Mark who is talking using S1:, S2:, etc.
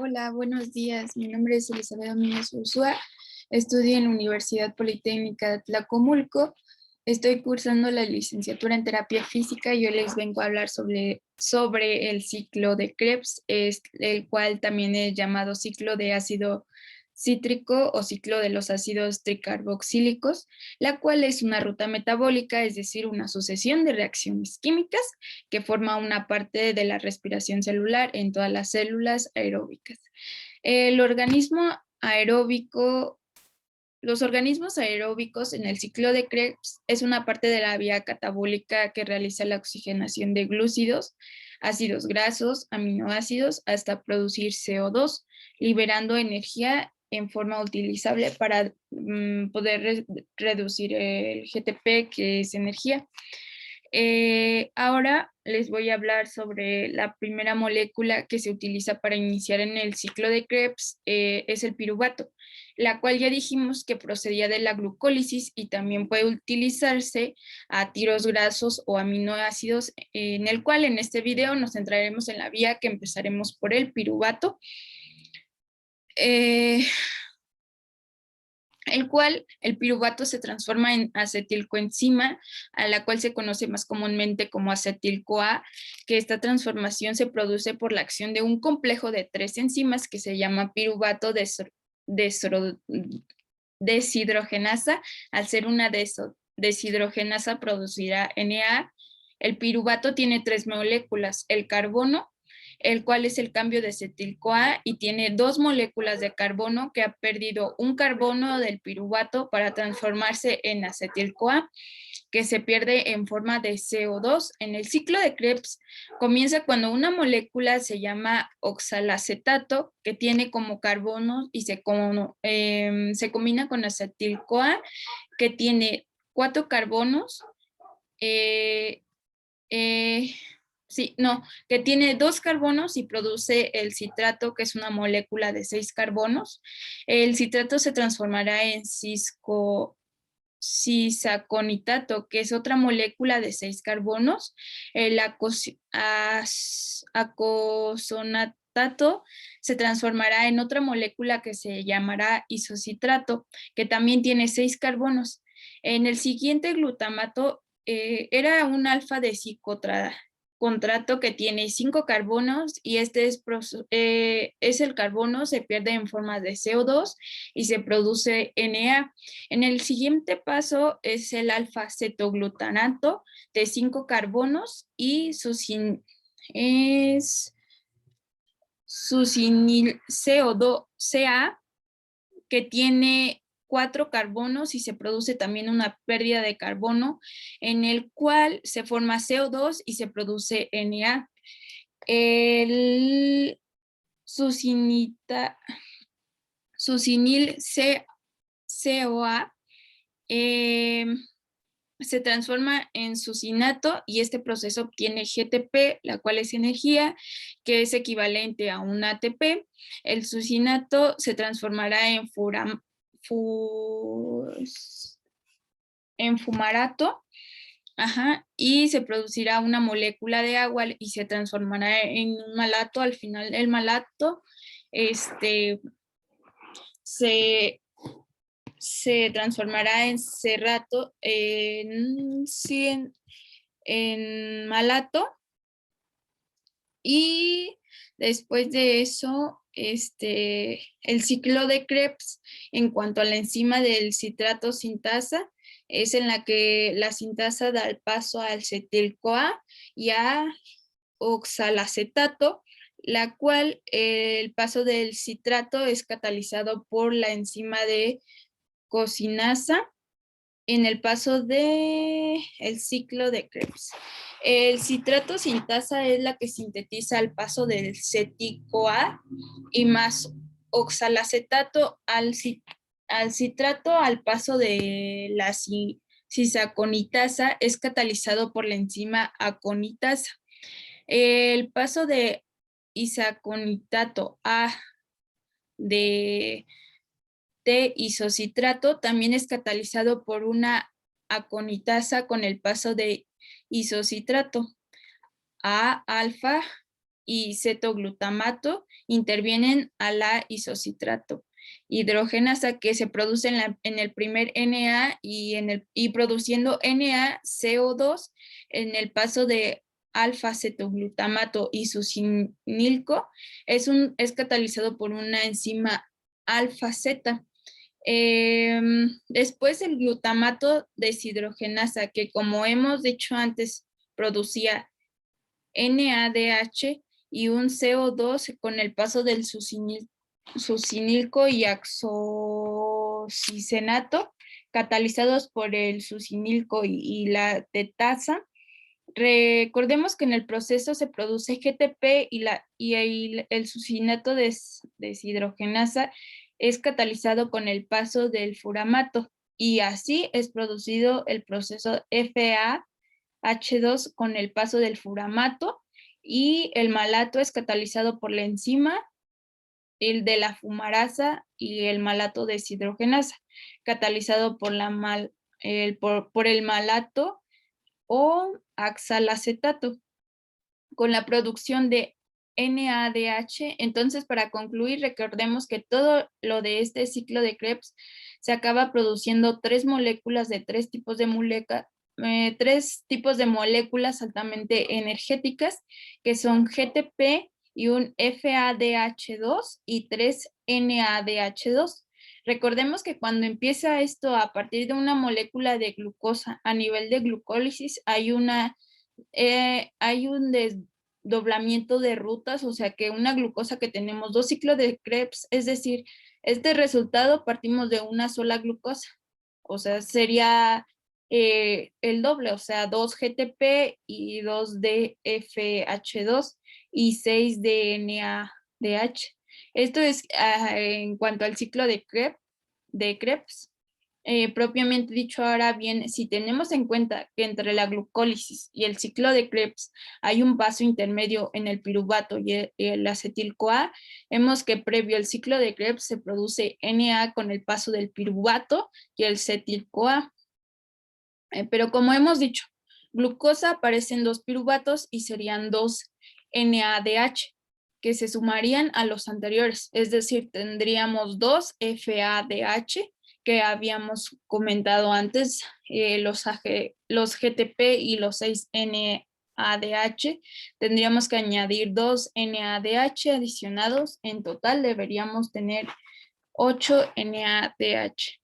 S1: Hola, buenos días. Mi nombre es Elizabeth Domínguez Ursúa. Estudio en la Universidad Politécnica de Tlacomulco. Estoy cursando la licenciatura en terapia física y hoy les vengo a hablar sobre el ciclo de Krebs, el cual también es llamado ciclo de ácido cítrico o ciclo de los ácidos tricarboxílicos, la cual es una ruta metabólica, es decir, una sucesión de reacciones químicas que forma una parte de la respiración celular en todas las células aeróbicas. El organismo aeróbico, los organismos aeróbicos en el ciclo de Krebs es una parte de la vía catabólica que realiza la oxigenación de glúcidos, ácidos grasos, aminoácidos, hasta producir CO2, liberando energía en forma utilizable para poder reducir el GTP, que es energía. Ahora les voy a hablar sobre la primera molécula que se utiliza para iniciar en el ciclo de Krebs, es el piruvato, la cual ya dijimos que procedía de la glucólisis y también puede utilizarse a tiros grasos o aminoácidos, en el cual en este video nos centraremos en la vía que empezaremos por el piruvato. El cual el piruvato se transforma en acetilcoenzima, a la cual se conoce más comúnmente como acetil-CoA, que esta transformación se produce por la acción de un complejo de 3 enzimas que se llama piruvato deshidrogenasa. Al ser una deshidrogenasa producirá Na. El piruvato tiene 3 moléculas, el carbono, el cual es el cambio de acetil-CoA, y tiene 2 moléculas de carbono que ha perdido un carbono del piruvato para transformarse en acetil-CoA, que se pierde en forma de CO2. En el ciclo de Krebs comienza cuando una molécula se llama oxalacetato, que tiene como carbono y se combina con acetil-CoA, que tiene 4 carbonos, que tiene 2 carbonos y produce el citrato, que es una molécula de 6 carbonos. El citrato se transformará en cisaconitato, que es otra molécula de 6 carbonos. El acosonatato se transformará en otra molécula que se llamará isocitrato, que también tiene 6 carbonos. En el siguiente glutamato era un alfa de contrato que tiene 5 carbonos, y este es el carbono, se pierde en forma de CO2 y se produce Na. En el siguiente paso es el alfa-cetoglutanato de 5 carbonos y es succinil CO2Ca, que tiene 4 carbonos y se produce también una pérdida de carbono, en el cual se forma CO2 y se produce Na. El succinil CoA se transforma en succinato, y este proceso obtiene GTP, la cual es energía, que es equivalente a un ATP. El succinato se transformará en fumarato, y se producirá una molécula de agua y se transformará en un malato. Al final el malato se transformará en cerrato, en malato, y después de eso, el ciclo de Krebs en cuanto a la enzima del citrato sintasa es en la que la sintasa da el paso al acetil-CoA y a oxalacetato, la cual el paso del citrato es catalizado por la enzima de cocinasa en el paso del ciclo de Krebs. El citrato sintasa es la que sintetiza el paso del cetil-CoA y más oxalacetato al citrato. Al paso de la cisaconitasa es catalizado por la enzima aconitasa. El paso de isaconitato a de isocitrato también es catalizado por una aconitasa con el paso de isocitrato a alfa y cetoglutamato intervienen a la isocitrato hidrogenasa que se produce en el primer Na y produciendo NaCO2 en el paso de alfa-cetoglutamato y succinilco es catalizado por una enzima alfa-Z. Después el glutamato deshidrogenasa, que como hemos dicho antes, producía NADH y un CO2 con el paso del succinilco y axocisenato, catalizados por el succinilco y la tetasa. Recordemos que en el proceso se produce GTP y el succinato deshidrogenasa es catalizado con el paso del furamato y así es producido el proceso FAH2 con el paso del furamato y el malato es catalizado por la enzima, el de la fumarasa y el malato deshidrogenasa, catalizado por el malato o oxalacetato con la producción de NADH. Entonces, para concluir, recordemos que todo lo de este ciclo de Krebs se acaba produciendo tres moléculas de tres tipos de moléculas altamente energéticas, que son GTP y un FADH2 y 3 NADH2. Recordemos que cuando empieza esto a partir de una molécula de glucosa a nivel de glucólisis, hay un desdoblamiento de rutas, o sea que una glucosa que tenemos dos ciclos de Krebs, es decir, este resultado partimos de una sola glucosa, o sea, sería el doble, o sea, 2 GTP y 2 DFH2 y 6 DNADH. Esto es en cuanto al ciclo de Krebs. Propiamente dicho, ahora bien, si tenemos en cuenta que entre la glucólisis y el ciclo de Krebs hay un paso intermedio en el piruvato y el acetil-CoA, vemos que previo al ciclo de Krebs se produce Na con el paso del piruvato y el acetil-CoA. Pero como hemos dicho, glucosa aparece en dos piruvatos y serían dos NADH que se sumarían a los anteriores, es decir, tendríamos dos FADH que habíamos comentado antes, los GTP y los 6 NADH, tendríamos que añadir dos NADH adicionados, en total deberíamos tener 8 NADH.